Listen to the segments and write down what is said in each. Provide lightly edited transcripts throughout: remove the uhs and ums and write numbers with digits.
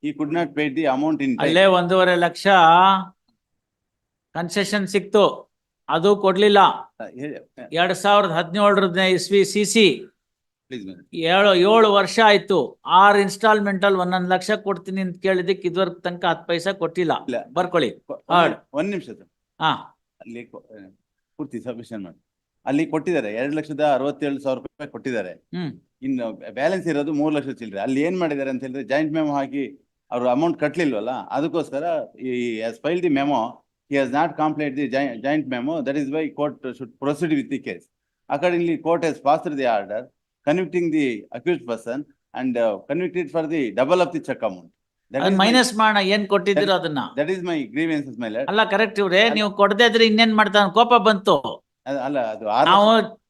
he could not pay the amount in time. ಅಲ್ಲೇ 1.5 lakh concession ಸಿಕ್ತು, ಅದು ಕೊಡ್ಲಿಲ್ಲ. 2017 ಇಸ್ವಿ CC Please, madam. 7 ವರ್ಷ ಆಯ್ತು. 6 ಇನ್ಸ್ಟಾಲ್ಮೆಂಟ್ ಅಲ್ಲಿ 1 ಲಕ್ಷ ಕೊಡ್ತೀನಿ ಅಂತ ಕೇಳಿದಕ್ಕೆ ಇದುವರೆಗೆ ತನಕ 10 ಪೈಸೆ ಕೊಟ್ಟಿಲ್ಲ. ಇಲ್ಲ. ಬರ್ಕೊಳ್ಳಿ. ಒಂದ್ ನಿಮಿಷ ಸರ್, ಹಾ, ಅಲ್ಲಿ ಪೂರ್ತಿ ಸಬ್ಮಿಷನ್ ಮಾಡಿ. ಅಲ್ಲಿ ಕೊಟ್ಟಿದ್ದಾರೆ 2,67,000 ರೂಪಾಯಿ ಕೊಟ್ಟಿದ್ದಾರೆ. ಇನ್ನು ಬ್ಯಾಲೆನ್ಸ್ ಇರೋದು 3 ಲಕ್ಷ ಚಿಲ್ಲರೆ. ಅಲ್ಲಿ ಏನ್ ಮಾಡಿದ್ದಾರೆ ಅಂತ ಹೇಳಿದ್ರೆ ಜಾಯಿಂಟ್ ಮೆಮೊ ಹಾಕಿ ಅವರು ಅಮೌಂಟ್ ಕಟ್ಲಿಲ್ವಲ್ಲ, ಅದಕ್ಕೋಸ್ಕರ ಈ file the memo, he has not completed the joint memo. That is why court should proceed with the case. Accordingly, court has passed the order convicting the accused person and convicted for the double of the check amount. Minus ಮಾಡೋಣ. ಏನ್ ಕೊಟ್ಟಿದ್ದೀರೋ ಅದನ್ನ. That is my grievances, my lord. ಅಲ್ಲ, correct ಇವ್ರೆ, ನೀವು ಕೊಡದೇ ಇದ್ರೆ ಇನ್ನೇನ್ ಮಾಡ್ತಾನೆ? ಕೋಪ ಬಂತು. ಅಲ್ಲ, ಅದು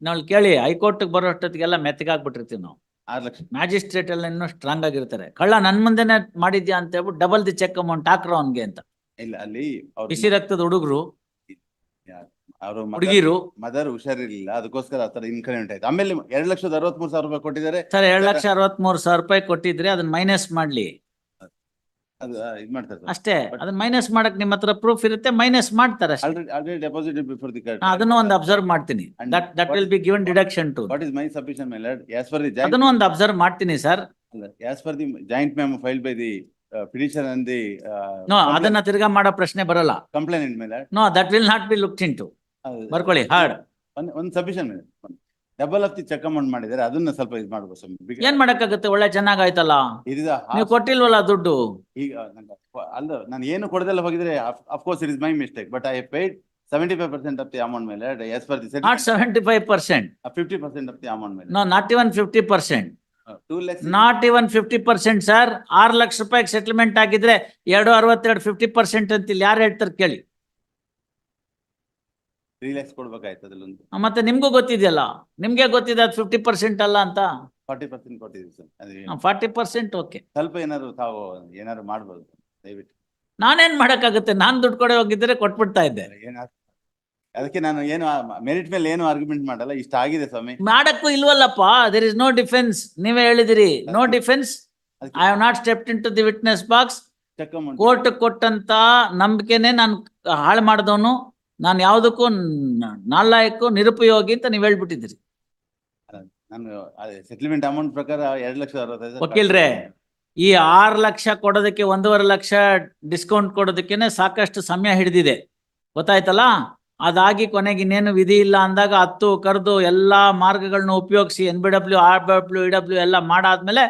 ನಾವು ಕೇಳಿ ಹೈಕೋರ್ಟ್ ಬರೋ ಅಷ್ಟೊತ್ತಿಗೆಲ್ಲ ಮೆತ್ತಗಾಗ್ಬಿಟ್ಟಿರ್ತೀವಿ ನಾವು. 6 ಲಕ್ಷ ಮ್ಯಾಜಿಸ್ಟ್ರೇಟ್ ಎಲ್ಲ ಇನ್ನೂ ಸ್ಟ್ರಾಂಗ್ ಆಗಿರ್ತಾರೆ. ಕಳ್ಳ ನನ್ ಮುಂದೆನೆ ಮಾಡಿದ್ಯಾ ಅಂತ ಹೇಳ್ಬಿಟ್ಟು ಡಬಲ್ ದಿ ಚೆಕ್ ಅಮೌಂಟ್ ಹಾಕ್ರೋ ಅವನ್ಗೆ ಅಂತ. ಇಲ್ಲ, ಅಲ್ಲಿ ಬಿಸಿ ರಕ್ತದ ಹುಡುಗರು, ಅವರು ಹುಡುಗಿರು, ಮದರ್ ಹುಷಾರಿರ್ಲಿಲ್ಲ, ಅದಕ್ಕೋಸ್ಕರ ಆತರ ಇನ್ಕರೆಂಟ್ ಆಯ್ತು. ಆಮೇಲೆ 2,63,000 ರೂಪಾಯಿ ಕೊಟ್ಟಿದ್ದಾರೆ ಸರ್. 2,63,000 ರೂಪಾಯಿ ಕೊಟ್ಟಿದ್ರೆ ಅದನ್ನ ಮೈನಸ್ ಮಾಡ್ಲಿ, ಅದು ಇದು ಮಾಡ್ತಾರೆ ಅಷ್ಟೇ. ಅದನ್ನ ಮೈನಸ್ ಮಾಡಕ್ ನಿಮ್ಮ ಹತ್ರ ಪ್ರೂಫ್ ಇರುತ್ತೆ, ಮೈನಸ್ ಮಾಡ್ತಾರೆ. already deposited before the court. ಅದನ್ನು ಒಂದು ಅಬ್ಸರ್ವ್ ಮಾಡ್ತೀನಿ. That will be given deduction to. What is my submission, my lord? As per the joint, ಅದನ್ನು ಒಂದು ಅಬ್ಸರ್ವ್ ಮಾಡ್ತೀನಿ sir. as per the joint memo filed by the petitioner and the no, ಅದನ್ನ ತಿರ್ಗಾ ಮಾಡೋ ಪ್ರಶ್ನೆ ಬರಲ್ಲ. complainant, my lord. No, that will not be looked into. ಬರ್ಕೊಳ್ಳಿ. Hard ಒಂದು ಸಬ್ಮಿಷನ್ ಮೇಲೆ double of the cheque amount ಮಾಡಿದ್ದಾರೆ, ಅದನ್ನ ಸ್ವಲ್ಪ ಇದು ಮಾಡ್ಬೋದು ಸ್ವಾಮಿ. ಏನ್ ಮಾಡಕ್ಕಾಗುತ್ತೆ? ಒಳ್ಳೆ ಚೆನ್ನಾಗಾಯ್ತಲ್ಲ, ನೀವು ಕೊಟ್ಟಿಲ್ವಲ್ಲ ದುಡ್ಡು. ಈಗ ಅಲ್ಲ, ನಾನು ಏನು ಕೊಡದೆಲ್ಲ ಹೋಗಿದ್ರೆ of course it is my mistake, but I paid 75% of the amount, my lord. As per the not 75%, 50% of the amount, my lord. No, not even 50%. 2 lakhs. Not even 50% sir. 6 ಲಕ್ಷ ರೂಪಾಯಿಗೆ ಸೆಟಲ್ಮೆಂಟ್ ಆಗಿದ್ರೆ 2.62 50% ಅಂತ ಇಲ್ಲಿ ಯಾರು ಹೇಳ್ತಾರೆ ಕೇಳಿ. 3 lakhs ಕೊಡ್ಬೇಕಾಯ್ತು ಅದ್ರಲ್ಲೊಂದು. ಮತ್ತೆ ನಿಮ್ಗೂ ಗೊತ್ತಿದೆಯಲ್ಲ, ನಿಮ್ಗೆ ಗೊತ್ತಿದೆ ಅದು 50% ಅಲ್ಲ ಅಂತ. 40% ಕೊಟ್ಟಿದ್ದೀವಿ ಸರ್. ಅದು 40% ಓಕೆ. ಸ್ವಲ್ಪ ಏನಾದ್ರು ತಾವು ಏನಾದ್ರು ಮಾಡ್ಬೋದು ದಯವಿಟ್ಟು. ನಾನೇನ್ ಮಾಡಕ್ಕಾಗುತ್ತೆ? ನಾನ್ ದುಡ್ಡು ಕೊಡೆ ಹೋಗಿದ್ರೆ ಕೊಟ್ಬಿಡ್ತಾ ಇದ್ದೆ. ಅದಕ್ಕೆ ನಾನು ಏನು ಮೆರಿಟ್ ಮೇಲೆ ಏನು ಆರ್ಗ್ಯುಮೆಂಟ್ ಮಾಡಲ್ಲ. ಇಷ್ಟ ಆಗಿದೆ ಸ್ವಾಮಿ. ಮಾಡಕ್ಕೂ ಇಲ್ವಲ್ಲಪ್ಪ. There is no defence. ನೀವೇ ಹೇಳಿದಿರಿ no defence. I have not stepped into the witness box. Court ಕೊಟ್ಟಂತ ನಂಬಿಕೆನೆ ನಾನು ಹಾಳು ಮಾಡಿದವನು. ನಾನು ಯಾವುದಕ್ಕೂ ನಾಲಾಯಕ್ಕೂ ನಿರುಪಯೋಗಿ ಅಂತ ನೀವ್ ಹೇಳ್ಬಿಟ್ಟಿದ್ರಿ. ನಾನು ಸೆಟಲ್ಮೆಂಟ್ ಅಮೌಂಟ್ ಪ್ರಕಾರ 2,65,000. ವಕೀಲ್ರೆ, ಈ 6 ಲಕ್ಷ ಕೊಡೋದಕ್ಕೆ 1.5 ಲಕ್ಷ ಡಿಸ್ಕೌಂಟ್ ಕೊಡೋದಕ್ಕೇನೆ ಸಾಕಷ್ಟು ಸಮಯ ಹಿಡಿದಿದೆ, ಗೊತ್ತಾಯ್ತಲ್ಲ. ಅದಾಗಿ ಕೊನೆಗೆ ಇನ್ನೇನು ವಿಧಿ ಇಲ್ಲ ಅಂದಾಗ 10 ಕರೆದು ಎಲ್ಲಾ ಮಾರ್ಗಗಳನ್ನ ಉಪಯೋಗಿಸಿ NBW, RBW, EW ಎಲ್ಲ ಮಾಡಾದ್ಮೇಲೆ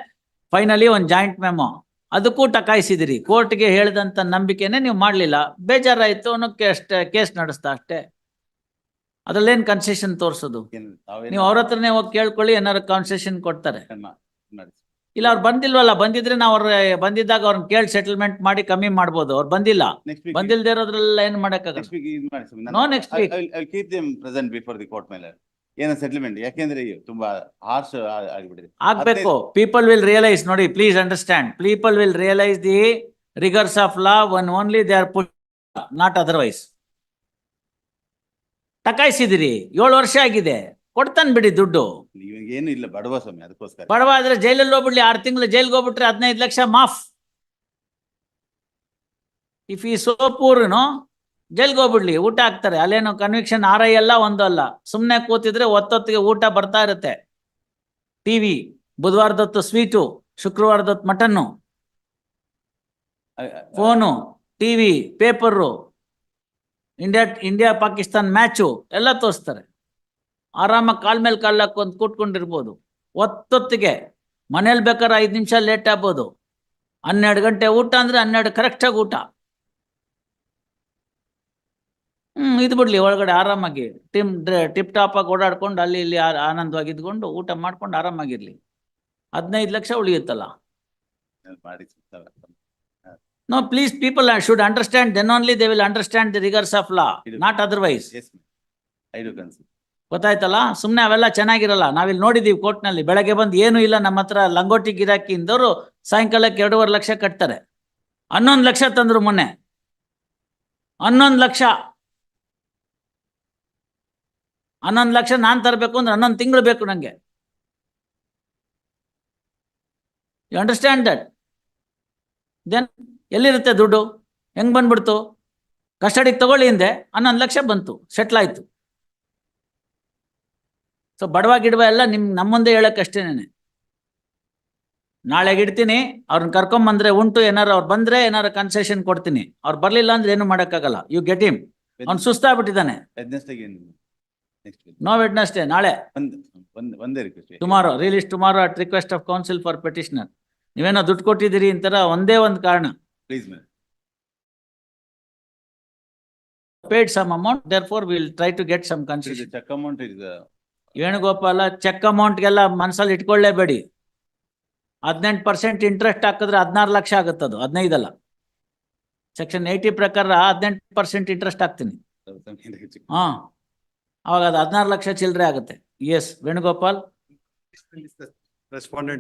ಫೈನಲಿ ಒಂದು ಜಾಯಿಂಟ್ ಮೆಮೊ, ಅದಕ್ಕೂ ಟಕಾಯಿಸಿದಿರಿ. ಕೋರ್ಟ್ಗೆ ಹೇಳಿದಂತ ನಂಬಿಕೆನೆ ನೀವು ಮಾಡ್ಲಿಲ್ಲ. ಬೇಜಾರಾಯ್ತು ಅನ್ನೋಕ್ಕೆ ಅಷ್ಟೇ ಕೇಸ್ ನಡೆಸ್ತಾ ಅಷ್ಟೇ. ಅದ್ರಲ್ಲೇನ್ ಕನ್ಸೆಷನ್ ತೋರ್ಸೋದು? ನೀವು ಅವ್ರ ಹತ್ರನೇ ಹೋಗಿ ಕೇಳ್ಕೊಳ್ಳಿ, ಏನಾದ್ರು ಕನ್ಸೆಷನ್ ಕೊಡ್ತಾರೆ. ಇಲ್ಲ, ಅವ್ರು ಬಂದಿಲ್ವಲ್ಲ. ಬಂದಿದ್ರೆ ನಾವು ಬಂದಿದ್ದಾಗ ಅವ್ರನ್ನ ಕೇಳಿ ಸೆಟಲ್ಮೆಂಟ್ ಮಾಡಿ ಕಮ್ಮಿ ಮಾಡ್ಬೋದು. ಅವ್ರು ಬಂದಿಲ್ಲ. ಬಂದಿಲ್ದೇ ಇರೋದ್ರೆಲ್ಲ ಏನ್ ಮಾಡಕ್ಕಾಗಲ್ಲ. ನೋ, ನೆಕ್ಸ್ಟ್ ವೀಕ್ ಏನೋ ಸೆಟಲ್ಮೆಂಟ್, ಯಾಕೆಂದ್ರೆ ತುಂಬಾ ಹಾರ್ಶ್ ಆಗಿಬಿಟ್ಟಿದೆ. ಆಗ್ಬೇಕು. People will realise. ನೋಡಿ, please understand, people will realise the rigours of law one only they are put, not otherwise. ಟಕಾಯಿಸಿದಿರಿ, 7 ವರ್ಷ ಆಗಿದೆ, ಕೊಡ್ತಾನೆ ಬಿಡಿ ದುಡ್ಡು. ಏನು ಇಲ್ಲ, ಬಡವ ಸ್ವಾಮಿ, ಅದಕ್ಕೋಸ್ಕರ. ಬಡವ ಆದ್ರೆ ಜೈಲಲ್ಲಿ ಹೋಗ್ಬಿಡ್ಲಿ. 6 ತಿಂಗಳು ಜೈಲ್ಗೆ ಹೋಗ್ಬಿಟ್ರೆ 15 ಲಕ್ಷ ಮಾಫ್. ಇಫ್ ಈ ಸೋ ಪೂರ್ ಜೈಲ್ಗೆ ಹೋಗ್ಬಿಡ್ಲಿ, ಊಟ ಹಾಕ್ತಾರೆ. ಅಲ್ಲೇನು ಕನ್ವಿಕ್ಷನ್ RI ಅಲ್ಲ, ಒಂದು ಅಲ್ಲ. ಸುಮ್ನೆ ಕೂತಿದ್ರೆ ಹೊತ್ತೊತ್ತಿಗೆ ಊಟ ಬರ್ತಾ ಇರುತ್ತೆ. ಟಿವಿ ಬುಧವಾರದೊತ್ತು ಸ್ವೀಟು, ಶುಕ್ರವಾರದೊತ್ತು mutton, phone, TV, paper, India Pakistan match ಎಲ್ಲ ತೋರಿಸ್ತಾರೆ. ಆರಾಮಾಗಿ ಕಾಲ್ ಮೇಲೆ ಕಾಲ್ ಹಾಕೊಂಡ್ ಕೂತ್ಕೊಂಡಿರ್ಬೋದು. ಹೊತ್ತೊತ್ತಿಗೆ ಮನೇಲಿ ಬೇಕಾದ್ರೆ 5 ನಿಮಿಷ ಲೇಟ್ ಆಗ್ಬೋದು. 12 ಗಂಟೆ ಊಟ ಅಂದ್ರೆ 12 ಕರೆಕ್ಟಾಗಿ ಊಟ. ಇದು ಬಿಡ್ಲಿ, ಒಳಗಡೆ ಆರಾಮಾಗಿ ಟಿಪ್ ಟಾಪ್ ಆಗಿ ಓಡಾಡ್ಕೊಂಡು ಅಲ್ಲಿ ಇಲ್ಲಿ ಆನಂದವಾಗಿ ಇದ್ಕೊಂಡು ಊಟ ಮಾಡ್ಕೊಂಡು ಆರಾಮಾಗಿರ್ಲಿ. 15 ಲಕ್ಷ ಉಳಿಯುತ್ತಲ್ಲ. No, please, people should understand, then only they will understand the rigours of law, not otherwise. ಗೊತ್ತಾಯ್ತಲ್ಲ. ಸುಮ್ನೆ ಅವೆಲ್ಲ ಚೆನ್ನಾಗಿರಲ್ಲ. ನಾವಿಲ್ಲಿ ನೋಡಿದೀವಿ ಕೋರ್ಟ್ನಲ್ಲಿ. ಬೆಳಗ್ಗೆ ಬಂದು ಏನು ಇಲ್ಲ ನಮ್ಮ ಹತ್ರ ಲಂಗೋಟಿ ಗಿರಾಕಿ ಇಂದವರು ಸಾಯಂಕಾಲಕ್ಕೆ 2.5 ಲಕ್ಷ ಕಟ್ತಾರೆ. 11 ಲಕ್ಷ ತಂದ್ರು ಮೊನ್ನೆ. 11 ಲಕ್ಷ 11 ಲಕ್ಷ ನಾನು ತರಬೇಕು ಅಂದ್ರೆ 11 ತಿಂಗಳು ಬೇಕು ನಂಗೆ. You understand that? ದೆನ್ ಎಲ್ಲಿರುತ್ತೆ ದುಡ್ಡು? ಹೆಂಗ್ ಬಂದ್ಬಿಡ್ತು? ಕಸ್ಟಡಿಗೆ ತಗೊಳ್ಳಿ ಹಿಂದೆ 11 ಲಕ್ಷ ಬಂತು, ಸೆಟ್ಲ್ ಆಯ್ತು. ಸೊ ಬಡವ ಗಿಡವ ಎಲ್ಲ ನಮ್ಮ ಮುಂದೆ ಹೇಳಕ್ಕಷ್ಟೇನೆ. ನಾಳೆಗೆ ಇಡ್ತೀನಿ, ಅವ್ರನ್ನ ಕರ್ಕೊಂಬಂದ್ರೆ ಉಂಟು, ಏನಾರು ಅವ್ರು ಬಂದ್ರೆ ಏನಾರು ಕನ್ಸೆಷನ್ ಕೊಡ್ತೀನಿ, ಅವ್ರು ಬರ್ಲಿಲ್ಲ ಅಂದ್ರೆ ಏನು ಮಾಡೋಕ್ಕಾಗಲ್ಲ. You get him. ಅವ್ನು ಸುಸ್ತಾಗ್ಬಿಟ್ಟಿದ್ದಾನೆ. ನೋ ವೆಡ್ನೆಸ್ಡೇ, ನಾಳೆ. ಒಂದೇ request. Tomorrow, release tomorrow at request of counsel for petitioner. ನೀವೇನೋ ದುಡ್ಡು ಕೊಟ್ಟಿದ್ದೀರಿ ಅಂತಾರ, ಒಂದೇ ಒಂದು ಕಾರಣ, please ma'am. paid some amount, therefore we will try to get some concession. Cheque amount Venugopala, cheque ಅಮೌಂಟ್ಗೆಲ್ಲ ಮನ್ಸಲ್ಲಿ ಇಟ್ಕೊಳ್ಳೇಬೇಡಿ. 18% ಇಂಟ್ರೆಸ್ಟ್ ಹಾಕಿದ್ರೆ 16 ಲಕ್ಷ ಆಗುತ್ತದು, 15 ಅಲ್ಲ. ಸೆಕ್ಷನ್ 80 ಪ್ರಕಾರ 18% ಇಂಟ್ರೆಸ್ಟ್ ಹಾಕ್ತೀನಿ. ಹಾ, ಅವಾಗ ಅದು 16 ಲಕ್ಷ ಚಿಲ್ಲರೆ ಆಗುತ್ತೆ. ಎಸ್ ವೇಣುಗೋಪಾಲ್. Respondent